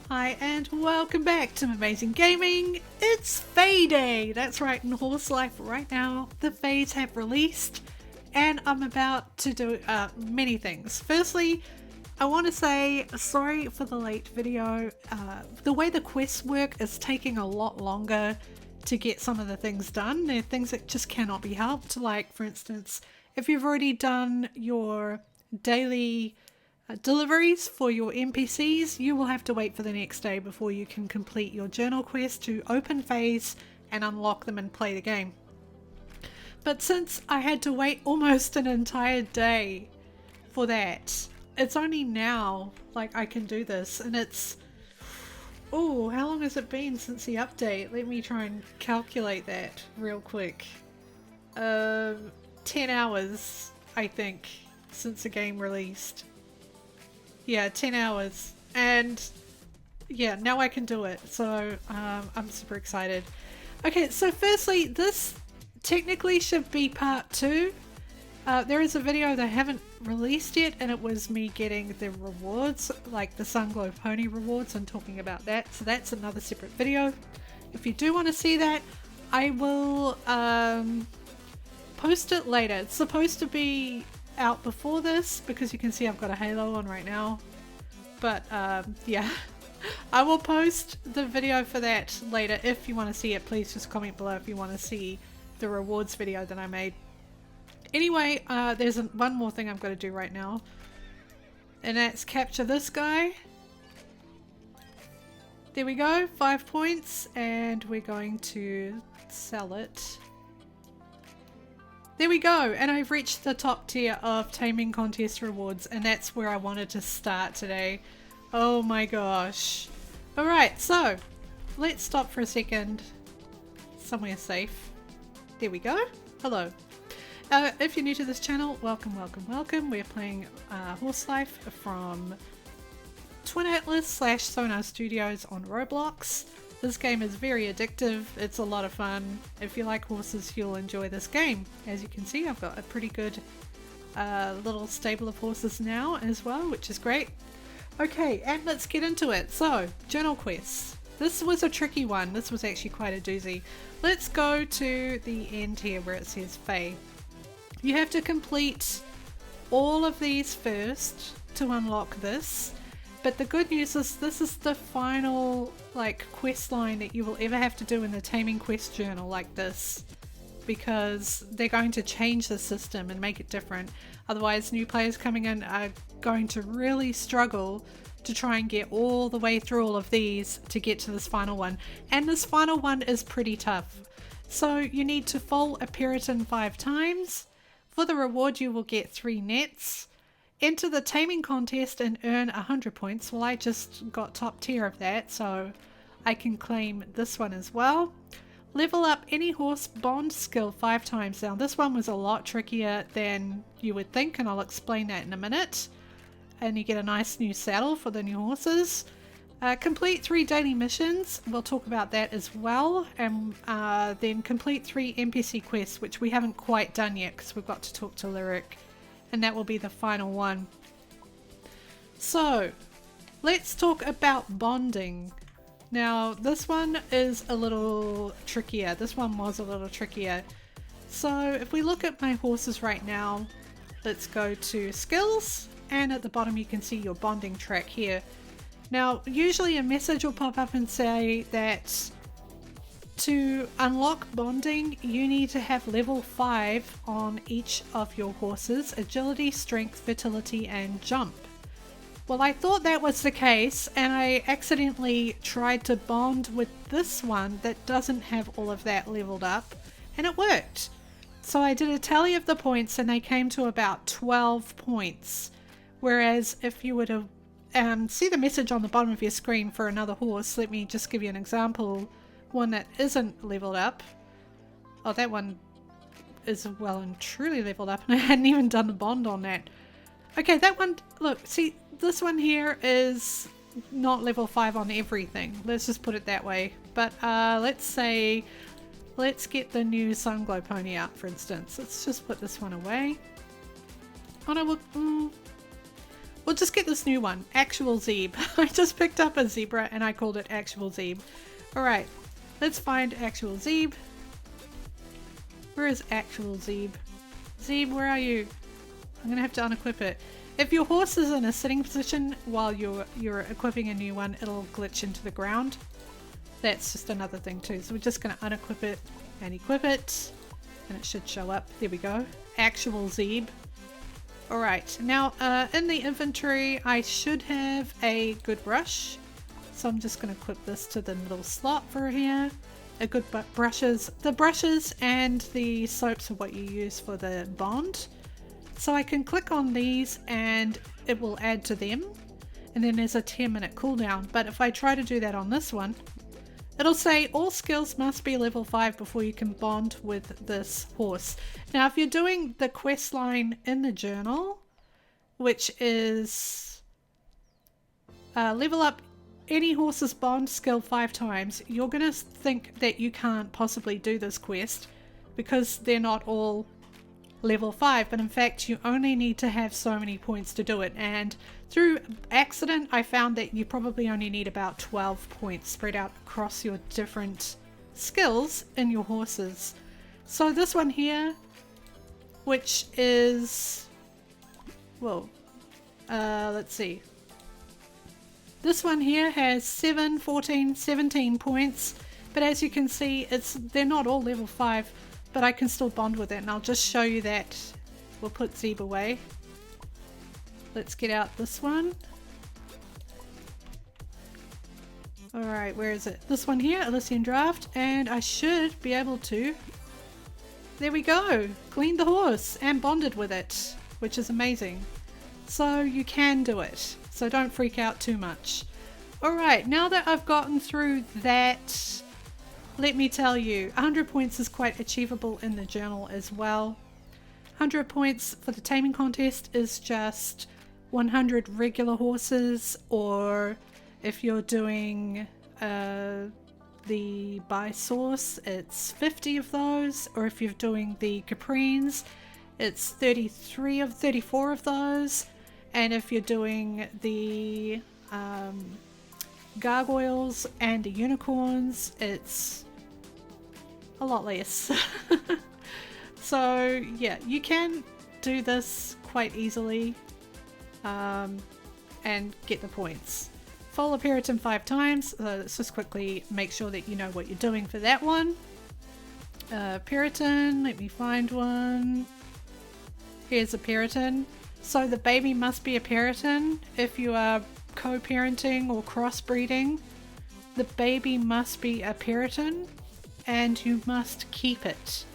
Hi and welcome back to Amazing Gaming. It's Fae Day! That's right, in Horse Life right now, the Faes have released and I'm about to do many things. Firstly, I want to say sorry for the late video. The way the quests work is taking a lot longer to get some of the things done. There are things that just cannot be helped, like for instance, if you've already done your daily deliveries for your NPCs, you will have to wait for the next day before you can complete your journal quest to open phase and unlock them and play the game. But since I had to wait almost an entire day for that, it's only now like I can do this, and it's oh, how long has it been since the update? Let me try and calculate that real quick. 10 hours I think since the game released. Yeah, 10 hours. And yeah, now I can do it. So I'm super excited. Okay, so firstly, this technically should be part 2. There is a video that I haven't released yet, and it was me getting the rewards, like the Sunglow Pony rewards, and talking about that. So that's another separate video. If you do want to see that, I will post it later. It's supposed to be out before this because you can see I've got a halo on right now, but yeah, I will post the video for that later. If you want to see it, please just comment below if you want to see the rewards video that I made. Anyway, there's one more thing I'm going to do right now, and that's capture this guy. There we go, 5 points, and we're going to sell it. There we go, and I've reached the top tier of Taming contest rewards, and that's where I wanted to start today. Oh my gosh. Alright, so let's stop for a second. Somewhere safe. There we go. Hello. If you're new to this channel, welcome, welcome, welcome. We're playing Horse Life from Twin Atlas / Sonar Studios on Roblox. This game is very addictive. It's a lot of fun. If you like horses, you'll enjoy this game. As you can see, I've got a pretty good little stable of horses now as well, which is great. Okay, and let's get into it. So, journal quests. This was a tricky one. This was actually quite a doozy. Let's go to the end here where it says Fae. You have to complete all of these first to unlock this. But the good news is this is the final like quest line that you will ever have to do in the Taming quest journal like this, because they're going to change the system and make it different. Otherwise, new players coming in are going to really struggle to try and get all the way through all of these to get to this final one. And this final one is pretty tough. So you need to foal a Periton 5 times. For the reward you will get 3 nets. Enter the Taming contest and earn 100 points. Well, I just got top tier of that, so I can claim this one as well. Level up any horse bond skill 5 times. Now, this one was a lot trickier than you would think, and I'll explain that in a minute. And you get a nice new saddle for the new horses. Complete 3 daily missions. We'll talk about that as well. And then complete 3 NPC quests, which we haven't quite done yet because we've got to talk to Lyric. And that will be the final one. So, let's talk about bonding. Now, this one is a little trickier. This one was a little trickier. So, if we look at my horses right now, let's go to skills. And at the bottom you can see your bonding track here. Now, usually a message will pop up and say that to unlock bonding, you need to have level 5 on each of your horses: agility, strength, fertility, and jump. Well, I thought that was the case, and I accidentally tried to bond with this one that doesn't have all of that leveled up, and it worked. So I did a tally of the points, and they came to about 12 points. Whereas if you were to see the message on the bottom of your screen for another horse, let me just give you an example. One that isn't leveled up. Oh, that one is well and truly leveled up, and I hadn't even done the bond on that. Okay, that one, look, see, this one here is not level 5 on everything. Let's just put it that way. But let's say, let's get the new Sunglow Pony out, for instance. Let's just put this one away. Oh no, We'll just get this new one, Actual Zeb. I just picked up a zebra and I called it Actual Zeb. Alright, let's find Actual Zeb. Where is Actual Zeb? Zeb, where are you? I'm gonna have to unequip it. If your horse is in a sitting position while you're equipping a new one, it'll glitch into the ground. That's just another thing too. So we're just gonna unequip it and equip it, and it should show up. There we go. Actual Zeb. Alright, now in the inventory I should have a good brush. So I'm just gonna equip this to the middle slot for here. A good brushes. The brushes and the soaps are what you use for the bond. So I can click on these and it will add to them, and then there's a 10-minute cooldown. But if I try to do that on this one, it'll say all skills must be level 5 before you can bond with this horse. Now if you're doing the quest line in the journal, which is level up any horse's bond skill 5 times, you're gonna think that you can't possibly do this quest because they're not all level 5, but in fact you only need to have so many points to do it, and through accident I found that you probably only need about 12 points spread out across your different skills in your horses. So this one here, which is, well, let's see, this one here has 7, 14, 17 points, but as you can see they're not all level 5, but I can still bond with it, and I'll just show you that. We'll put Zeb away. Let's get out this one. Alright, where is it? This one here, Elysian Draft, and I should be able to, there we go, cleaned the horse and bonded with it, which is amazing. So you can do it, so don't freak out too much. Alright, now that I've gotten through that, let me tell you, 100 points is quite achievable in the journal as well. 100 points for the taming contest is just 100 regular horses, or if you're doing the by source, it's 50 of those, or if you're doing the caprines, it's 34 of those, and if you're doing the gargoyles and the unicorns, it's a lot less. So yeah, you can do this quite easily and get the points. Foal Periton 5 times, let's just quickly make sure that you know what you're doing for that one. Periton, let me find one. Here's a Periton. So the baby must be a Periton. If you are co-parenting or crossbreeding, the baby must be a Periton and you must keep it.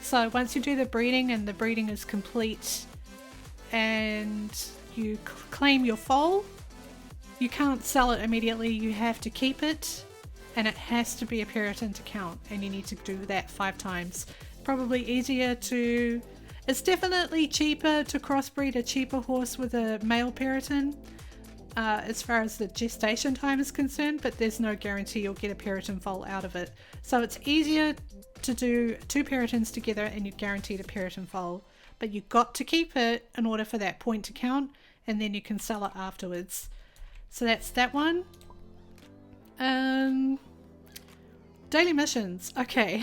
So once you do the breeding and the breeding is complete and you claim your foal, you can't sell it immediately, you have to keep it, and it has to be a Periton to count, and you need to do that 5 times. Probably easier to, it's definitely cheaper to crossbreed a cheaper horse with a male Periton as far as the gestation time is concerned, but there's no guarantee you'll get a Periton foal out of it. So it's easier to do 2 Peritons together and you're guaranteed a Periton foal, but you've got to keep it in order for that point to count, and then you can sell it afterwards. So that's that one. Daily missions. Okay,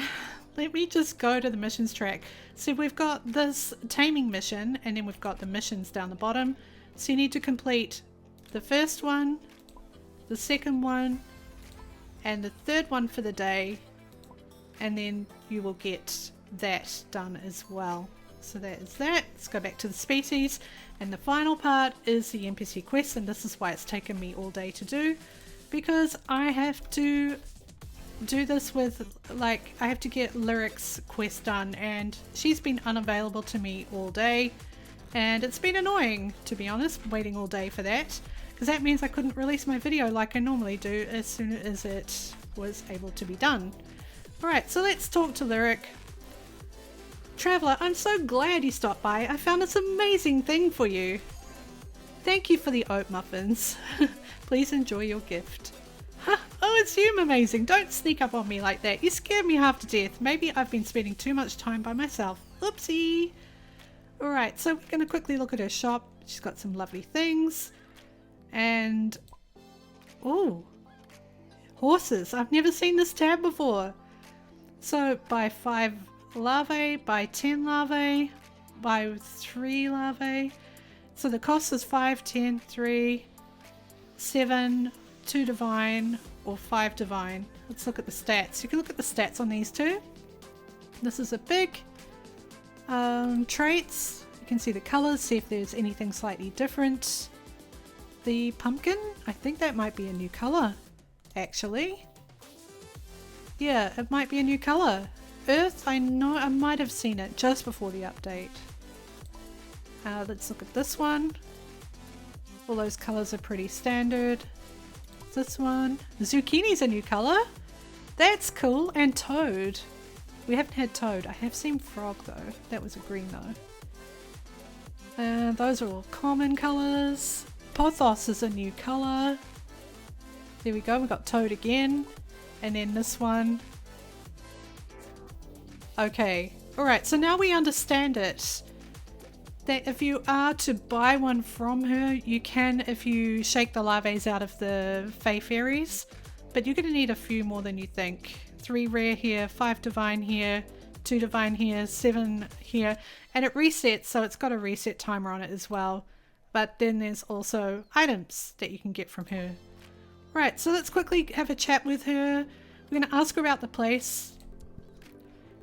let me just go to the missions track. So we've got this taming mission, and then we've got the missions down the bottom. So you need to complete the first one, the second one, and the third one for the day, and then you will get that done as well. So that is that. Let's go back to the species, and the final part is the NPC quest, and this is why it's taken me all day to do, because I have to do this with, like, I have to get Lyric's quest done, and she's been unavailable to me all day, and it's been annoying, to be honest, waiting all day for that, because that means I couldn't release my video like I normally do as soon as it was able to be done. Alright, so let's talk to Lyric. Traveller, I'm so glad you stopped by. I found this amazing thing for you. Thank you for the oat muffins. Please enjoy your gift. Huh? Oh, it's you, amazing. Don't sneak up on me like that. You scared me half to death. Maybe I've been spending too much time by myself. Oopsie. Alright, so we're going to quickly look at her shop. She's got some lovely things. And, oh, horses. I've never seen this tab before. So buy 5 larvae, buy 10 larvae, buy 3 larvae. So the cost is 5, 10, 3, 7, 2 divine, or 5 divine. Let's look at the stats. You can look at the stats on these two. This is a big traits. You can see the colors, see if there's anything slightly different. The pumpkin, I think that might be a new color, actually. Yeah, it might be a new color. Earth, I know I might have seen it just before the update. Let's look at this one. All those colors are pretty standard. This one. Zucchini's a new color. That's cool. And toad. We haven't had toad. I have seen frog though. That was a green though. Those are all common colors. Pothos is a new color. There we go. We got toad again. And then this one. Okay. Alright, so now we understand it. That if you are to buy one from her, you can if you shake the larvae out of the Fae fairies. But you're going to need a few more than you think. 3 rare here, 5 divine here, 2 divine here, 7 here. And it resets, so it's got a reset timer on it as well. But then there's also items that you can get from her. Right, so let's quickly have a chat with her. We're going to ask her about the place.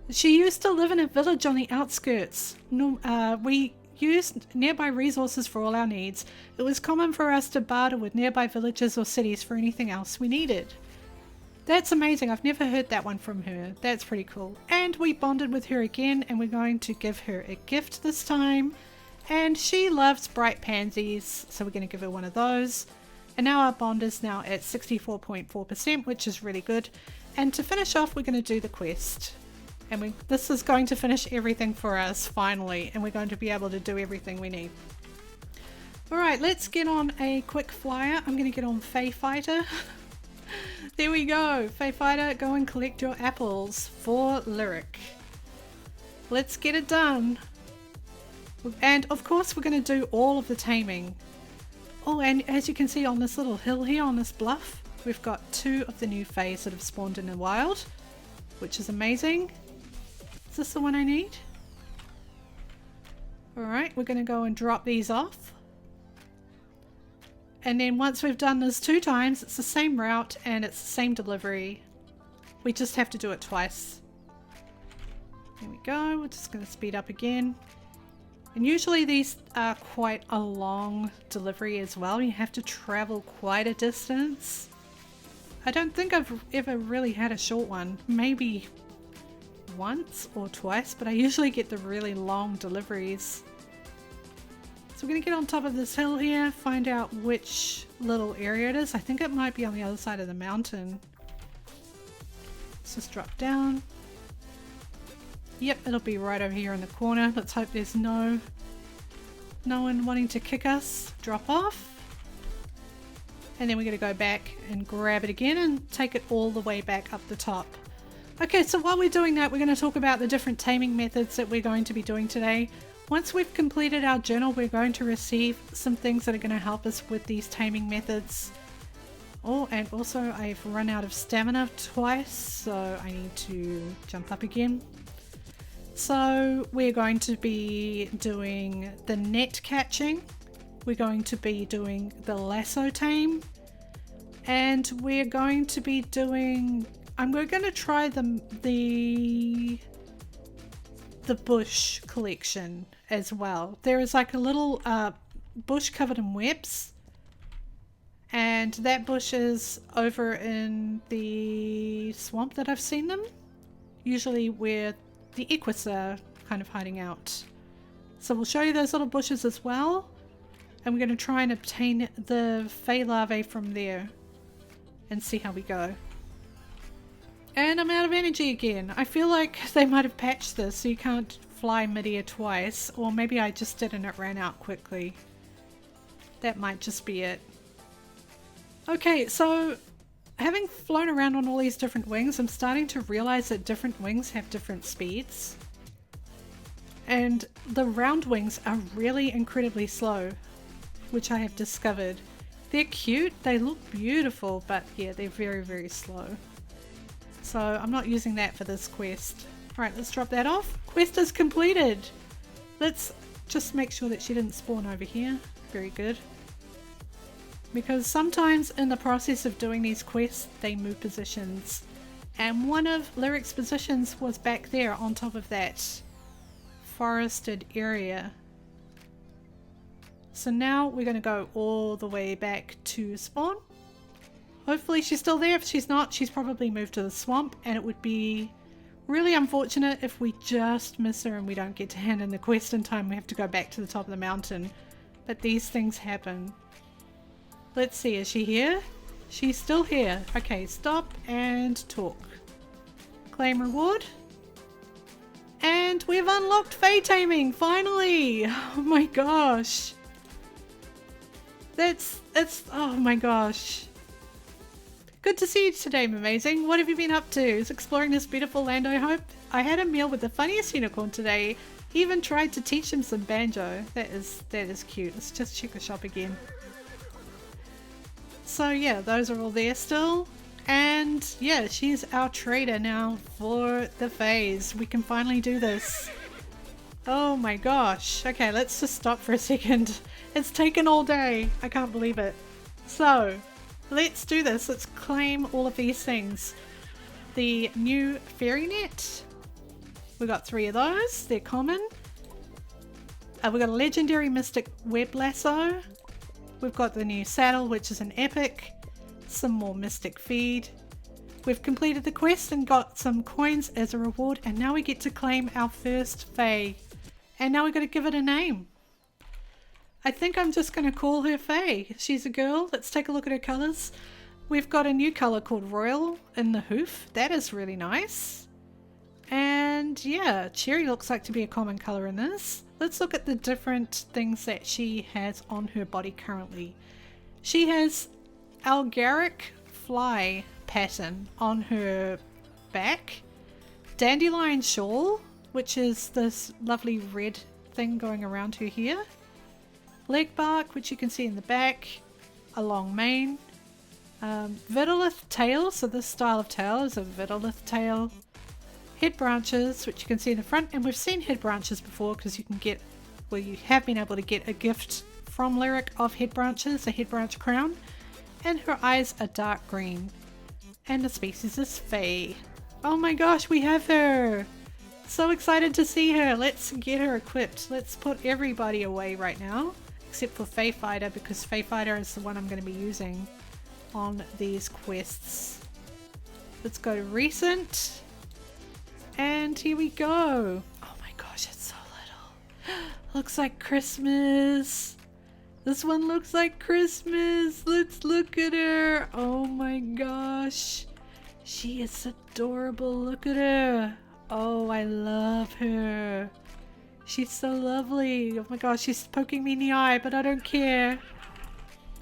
She used to live in a village on the outskirts. We used nearby resources for all our needs. It was common for us to barter with nearby villages or cities for anything else we needed. That's amazing. I've never heard that one from her. That's pretty cool. And we bonded with her again, and we're going to give her a gift this time. And she loves bright pansies, so we're going to give her one of those. And now our bond is now at 64.4%, which is really good. And to finish off, we're going to do the quest. And this is going to finish everything for us, finally. And we're going to be able to do everything we need. Alright, let's get on a quick flyer. I'm going to get on Fae Fighter. There we go. Fae Fighter, go and collect your apples for Lyric. Let's get it done. And of course we're going to do all of the taming. Oh, and as you can see on this little hill here, on this bluff, we've got 2 of the new Faes that have spawned in the wild, which is amazing. Is this the one I need? Alright, we're going to go and drop these off. And then once we've done this 2 times, it's the same route and it's the same delivery. We just have to do it twice. There we go. We're just going to speed up again. And usually these are quite a long delivery as well. You have to travel quite a distance. I don't think I've ever really had a short one. Maybe once or twice, but I usually get the really long deliveries. So we're going to get on top of this hill here, find out which little area it is. I think it might be on the other side of the mountain. Let's just drop down. Yep, it'll be right over here in the corner. Let's hope there's no one wanting to kick us. Drop off. And then we're going to go back and grab it again and take it all the way back up the top. Okay, so while we're doing that, we're going to talk about the different taming methods that we're going to be doing today. Once we've completed our journal, we're going to receive some things that are going to help us with these taming methods. Oh, and also I've run out of stamina twice, so I need to jump up again. So we're going to be doing the net catching. We're going to be doing the lasso tame. And we're going to be doing... we're going to try the bush collection as well. There is like a little bush covered in webs, and that bush is over in the swamp that I've seen them, usually where the equus are kind of hiding out. So we'll show you those little bushes as well, and we're going to try and obtain the Fae larvae from there and see how we go. And I'm out of energy again. I feel like they might have patched this so you can't fly mid-air twice, or maybe I just did and it ran out quickly. That might just be it. Okay, so having flown around on all these different wings, I'm starting to realize that different wings have different speeds. And the round wings are really incredibly slow. which I have discovered. They're cute, they look beautiful, but yeah, they're very, very slow. So I'm not using that for this quest. Alright, let's drop that off. Quest is completed. Let's just make sure that she didn't spawn over here. Very good. Because sometimes in the process of doing these quests, they move positions. And one of Lyric's positions was back there on top of that forested area. So now we're going to go all the way back to spawn. Hopefully she's still there. If she's not, she's probably moved to the swamp, and it would be really unfortunate if we just miss her and we don't get to hand in the quest in time. We have to go back to the top of the mountain. But these things happen. Let's see, is she here? She's still here. Okay, stop and talk. Claim reward. And we've unlocked Fae Taming, finally! Oh my gosh. Oh my gosh. Good to see you today, Amazing. What have you been up to? Is exploring this beautiful land, I hope? I had a meal with the funniest unicorn today. He even tried to teach him some banjo. That is cute. Let's just check the shop again. So yeah, those are all there still. And yeah, she's our trader now for the phase. We can finally do this. Oh my gosh. Okay, let's just stop for a second. It's taken all day. I can't believe it. So, let's do this. Let's claim all of these things. The new fairy net. We got 3 of those. They're common. We got a legendary mystic web lasso. We've got the new saddle, which is an epic. Some more mystic feed. We've completed the quest and got some coins as a reward, and now we get to claim our first Fae. And now we've got to give it a name. I think I'm just going to call her Fae. She's a girl. Let's take a look at her colours. We've got a new colour called Royal in the hoof. That is really nice. And yeah, cherry looks like to be a common colour in this. Let's look at the different things that she has on her body currently. She has Algaric fly pattern on her back. Dandelion shawl, which is this lovely red thing going around her here. Leg bark, which you can see in the back. A long mane. Vidolith tail, so this style of tail is a Vidolith tail. Head branches, which you can see in the front, and we've seen head branches before because you can get, well, you have been able to get a gift from Lyric of head branches, a head branch crown, and her eyes are dark green. And the species is Fae. Oh my gosh, we have her! So excited to see her. Let's get her equipped. Let's put everybody away right now, except for Fae Fighter, because Fae Fighter is the one I'm going to be using on these quests. Let's go to recent. And here we go. Oh my gosh, it's so little. Looks like Christmas. This one looks like Christmas. Let's look at her. Oh my gosh. She is adorable. Look at her. Oh, I love her. She's so lovely. Oh my gosh, she's poking me in the eye, but I don't care.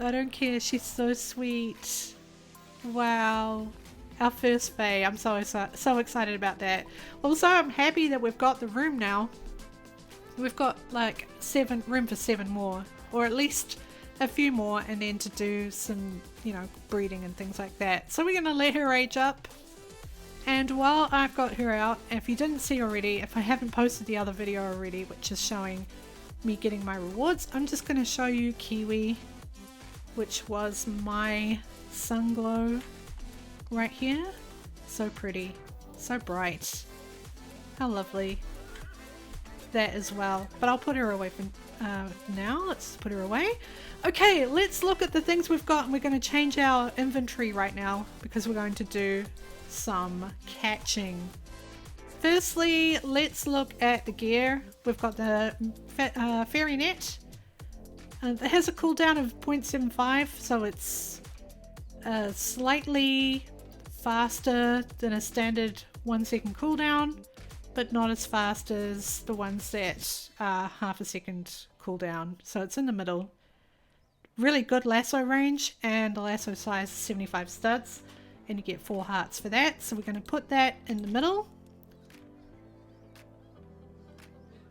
I don't care. She's so sweet. Wow. Our first Fae. I'm so excited about that. Also, I'm happy that we've got the room now. We've got like room for 7 more, or at least a few more, and then to do some, you know, breeding and things like that. So we're going to let her age up. And while I've got her out, if you didn't see already, if I haven't posted the other video already, which is showing me getting my rewards, I'm just going to show you Kiwi, which was my sun glow right here. So pretty, so bright. How lovely. That as well, but I'll put her away for now. Let's put her away. Okay, let's look at the things we've got, and we're going to change our inventory right now because we're going to do some catching. Firstly, let's look at the gear. We've got the fairy net. It has a cooldown of 0.75, so it's slightly faster than a standard 1 second cooldown, but not as fast as the ones that are half a second cooldown. So it's in the middle. Really good lasso range, and the lasso size is 75 studs, and you get 4 hearts for that. So we're going to put that in the middle.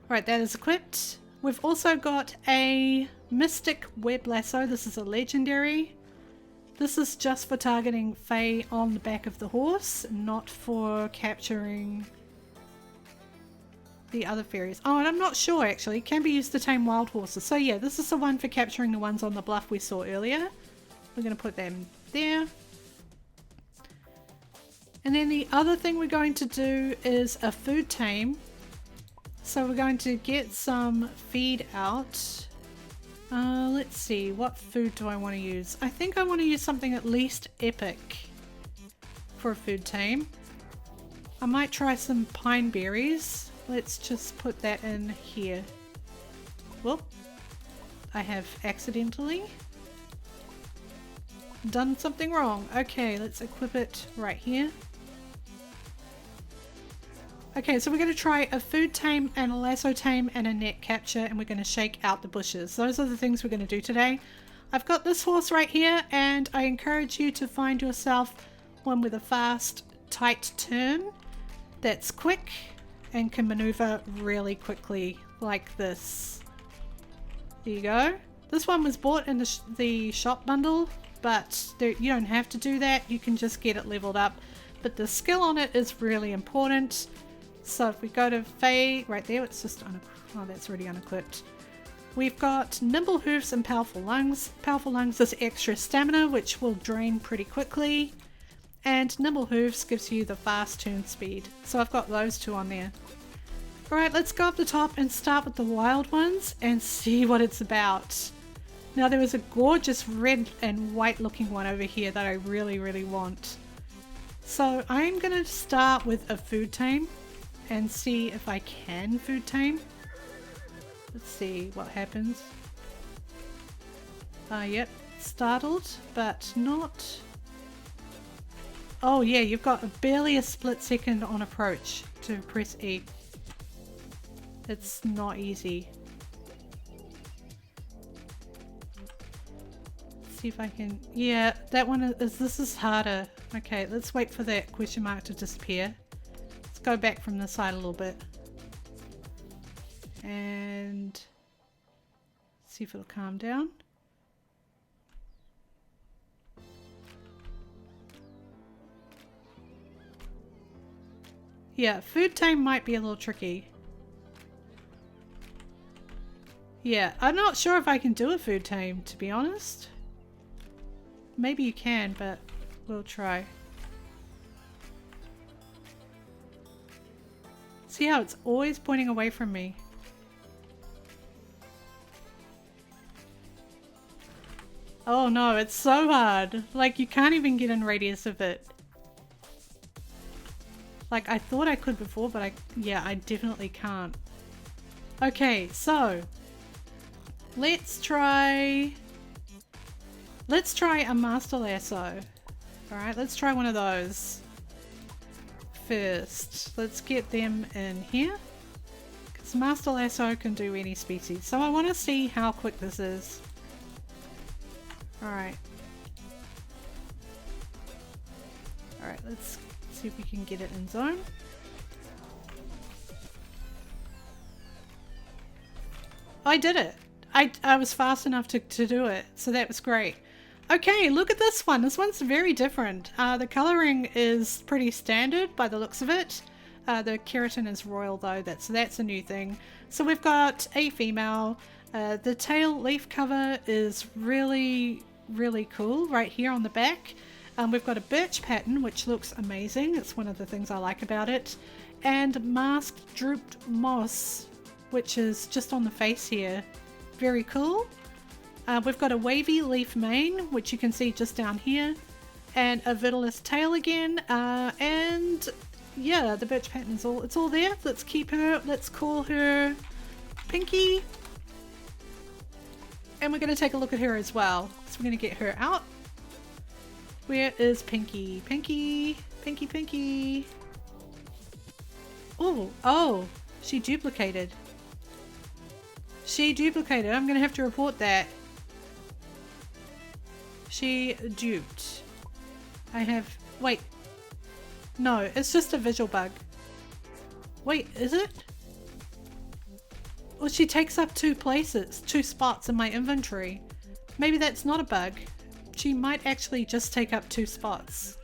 Right, that is equipped. We've also got a Mystic Web Lasso. This is a legendary. This is just for targeting Fae on the back of the horse, not for capturing the other fairies. Oh, and I'm not sure actually. It can be used to tame wild horses. So yeah, this is the one for capturing the ones on the bluff we saw earlier. We're going to put them there. And then the other thing we're going to do is a food tame. So we're going to get some feed out. Let's see, what food do I want to use? I think I want to use something at least epic for a food tame. I might try some pine berries. Let's just put that in here. Whoop. I have accidentally done something wrong. Okay, let's equip it right here. Okay, so we're going to try a food tame and a lasso tame and a net capture, and we're going to shake out the bushes. Those are the things we're going to do today. I've got this horse right here, and I encourage you to find yourself one with a fast, tight turn that's quick and can maneuver really quickly like this. There you go. This one was bought in the shop bundle, but you don't have to do that. You can just get it leveled up, but the skill on it is really important. So if we go to Fae, right there, it's just oh, that's already unequipped. We've got Nimble Hooves and Powerful Lungs. Powerful Lungs is extra stamina, which will drain pretty quickly. And Nimble Hooves gives you the fast turn speed. So I've got those two on there. Alright, let's go up the top and start with the wild ones and see what it's about. Now there was a gorgeous red and white looking one over here that I really, really want. So I'm going to start with a food tame and see if I can food tame. Let's see what happens. Yep, startled, but not... Oh yeah, you've got barely a split second on approach to press E. It's not easy. Let's see if I can... Yeah, that one is... This is harder. Okay, let's wait for that question mark to disappear. Go back from the side a little bit and see if it'll calm down. Yeah, food tame might be a little tricky. Yeah, I'm not sure if I can do a food tame, to be honest. Maybe you can, but we'll try. See how it's always pointing away from me? Oh no, it's so hard. Like, you can't even get in radius of it. Like, I thought I could before, but I definitely can't. Okay, so let's try a master lasso. Alright, let's try one of those. First, let's get them in here because master lasso can do any species, so I want to see how quick this is. Alright, let's see if we can get it in zone. I did it. I was fast enough to do it, so that was great. Okay, look at this one. This one's very different. The colouring is pretty standard by the looks of it. The keratin is royal though, that's a new thing. So we've got a female. The tail leaf cover is really, really cool right here on the back. We've got a birch pattern, which looks amazing. It's one of the things I like about it. And masked drooped moss, which is just on the face here. Very cool. We've got a wavy leaf mane, which you can see just down here, and a vitellus tail again, and yeah, the birch pattern is it's all there. Let's keep her, let's call her Pinky, and we're going to take a look at her as well. So we're going to get her out. Where is Pinky? Pinky, Pinky, Pinky. Oh, she duplicated. I'm going to have to report that. She duped. Wait. No, it's just a visual bug. Wait, is it? Or she takes up 2 places, 2 spots in my inventory. Maybe that's not a bug. She might actually just take up 2 spots.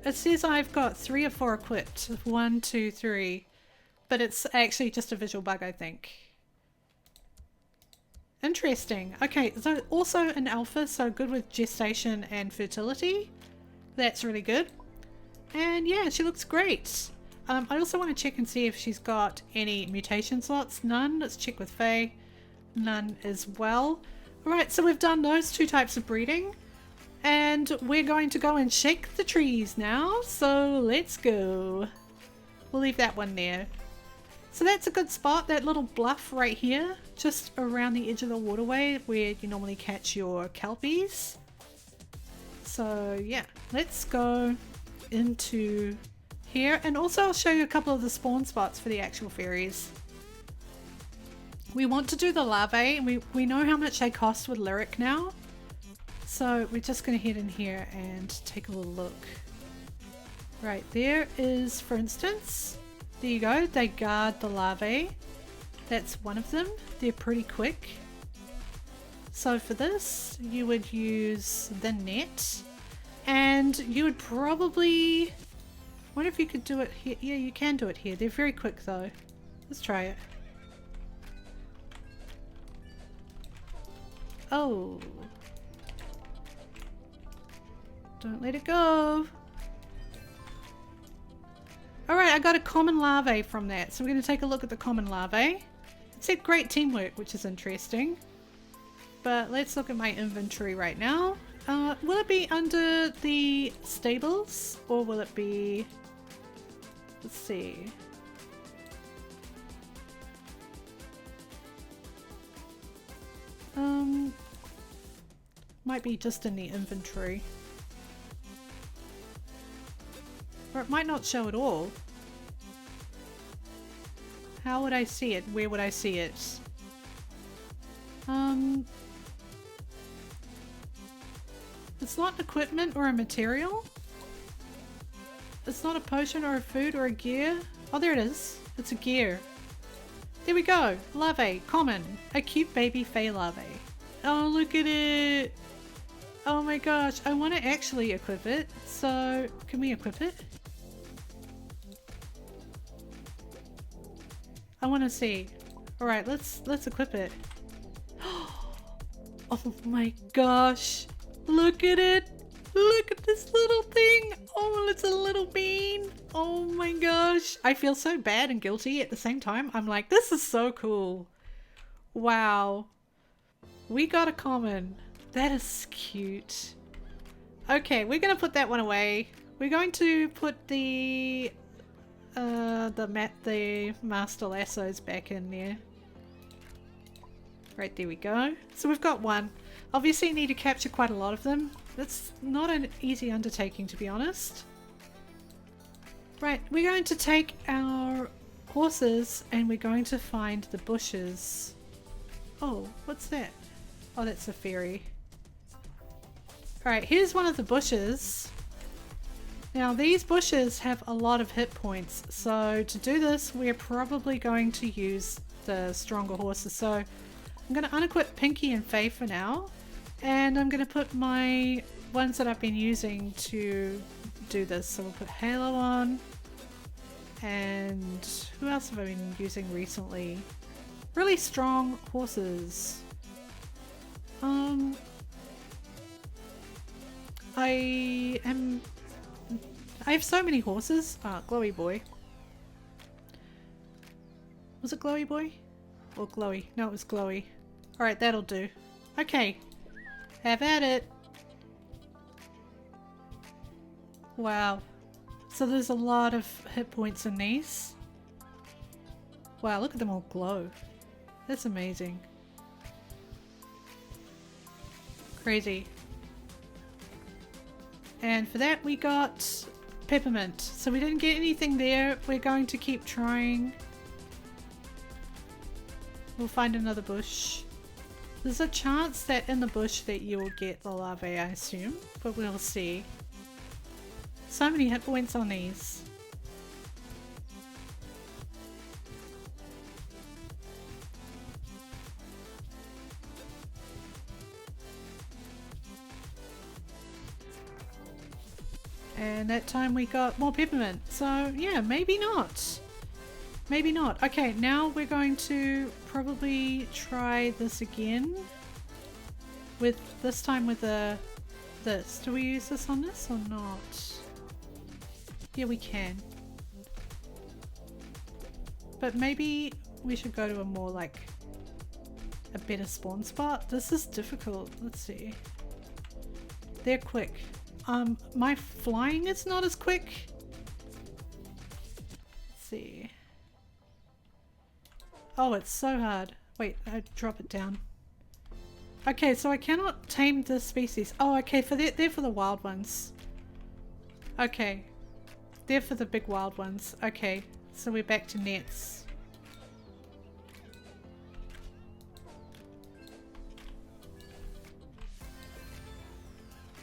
It says I've got 3 or 4 equipped. 1, 2, 3. But it's actually just a visual bug, I think. Interesting. Okay, so also an alpha, so good with gestation and fertility. That's really good. And yeah, she looks great. I also want to check and see if she's got any mutation slots. None. Let's check with Fae. None as well. Alright, so we've done those 2 types of breeding. And we're going to go and shake the trees now. So let's go. We'll leave that one there. So that's a good spot, that little bluff right here, just around the edge of the waterway where you normally catch your kelpies. So yeah, let's go into here, and also I'll show you a couple of the spawn spots for the actual fairies. We want to do the larvae, and we know how much they cost with lyric now. So we're just going to head in here and take a little look. Right, there is, for instance, there you go, they guard the larvae. That's one of them. They're pretty quick. So for this, you would use the net, and you would probably, I wonder if you could do it here. Yeah, you can do it here. They're very quick though. Let's try it. Oh. Don't let it go. Alright, I got a common larvae from that. So we're going to take a look at the common larvae. It said great teamwork, which is interesting. But let's look at my inventory right now. Will it be under the stables? Or will it be... Let's see. Might be just in the inventory. Or it might not show at all. How would I see it? Where would I see it? It's not equipment or a material. It's not a potion or a food or a gear. Oh, there it is. It's a gear. There we go. Larvae, common. A cute baby Fae larvae. Oh, look at it. Oh my gosh. I want to actually equip it. So, can we equip it? I want to see. Alright, let's equip it. Oh my gosh. Look at it. Look at this little thing. Oh, it's a little bean. Oh my gosh. I feel so bad and guilty at the same time. I'm like, this is so cool. Wow. We got a common. That is cute. Okay, we're going to put that one away. We're going to put the master lassos back in there. Right, there we go. So we've got one. Obviously you need to capture quite a lot of them. That's not an easy undertaking, to be honest. Right, we're going to take our horses and we're going to find the bushes. Oh, what's that? Oh, that's a fairy. Alright, here's one of the bushes. Now these bushes have a lot of hit points, so to do this we're probably going to use the stronger horses. So I'm going to unequip Pinky and Fae for now, and I'm going to put my ones that I've been using to do this. So we'll put Halo on, and who else have I been using recently? Really strong horses. I have so many horses. Glowy boy. Was it Glowy boy? Or Glowy? No, it was Glowy. Alright, that'll do. Okay. Have at it. Wow. So there's a lot of hit points in these. Wow, look at them all glow. That's amazing. Crazy. And for that we got peppermint. So we didn't get anything there. We're going to keep trying. We'll find another bush. There's a chance that in the bush that you will get the larvae, I assume, but we'll see. So many hit points on these. And that time we got more peppermint. So yeah, maybe not. Maybe not. Okay, now we're going to probably try this again. With this time with this. Do we use this on this or not? Yeah, we can. But maybe we should go to a more like a better spawn spot. This is difficult. Let's see. They're quick. My flying is not as quick. Let's see. Oh, it's so hard. Wait, I drop it down. Okay, so I cannot tame this species. Oh, okay, they're for the wild ones. Okay. They're for the big wild ones. Okay, so we're back to nets.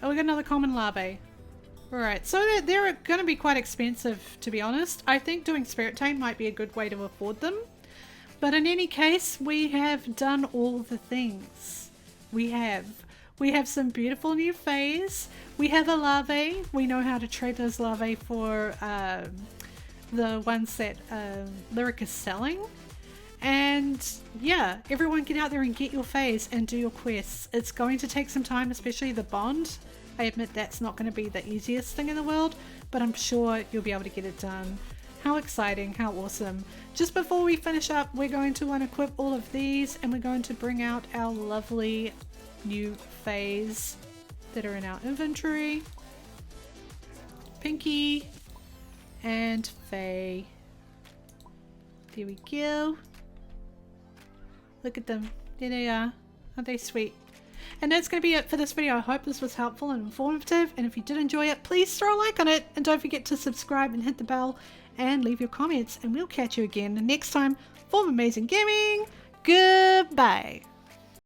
Oh, we got another common larvae. Alright, so they're going to be quite expensive, to be honest. I think doing spirit tame might be a good way to afford them. But in any case, we have done all the things. We have some beautiful new faes. We have a larvae. We know how to trade those larvae for the ones that Lyric is selling. And yeah, everyone get out there and get your faes and do your quests. It's going to take some time, especially the bond. I admit that's not going to be the easiest thing in the world, but I'm sure you'll be able to get it done. How exciting, how awesome. Just before we finish up, we're going to unequip all of these and we're going to bring out our lovely new faes that are in our inventory. Pinky and Fae. There we go. Look at them. There they are. Aren't they sweet? And that's going to be it for this video. I hope this was helpful and informative. And if you did enjoy it, please throw a like on it. And don't forget to subscribe and hit the bell and leave your comments. And we'll catch you again next time for amazing gaming. Goodbye.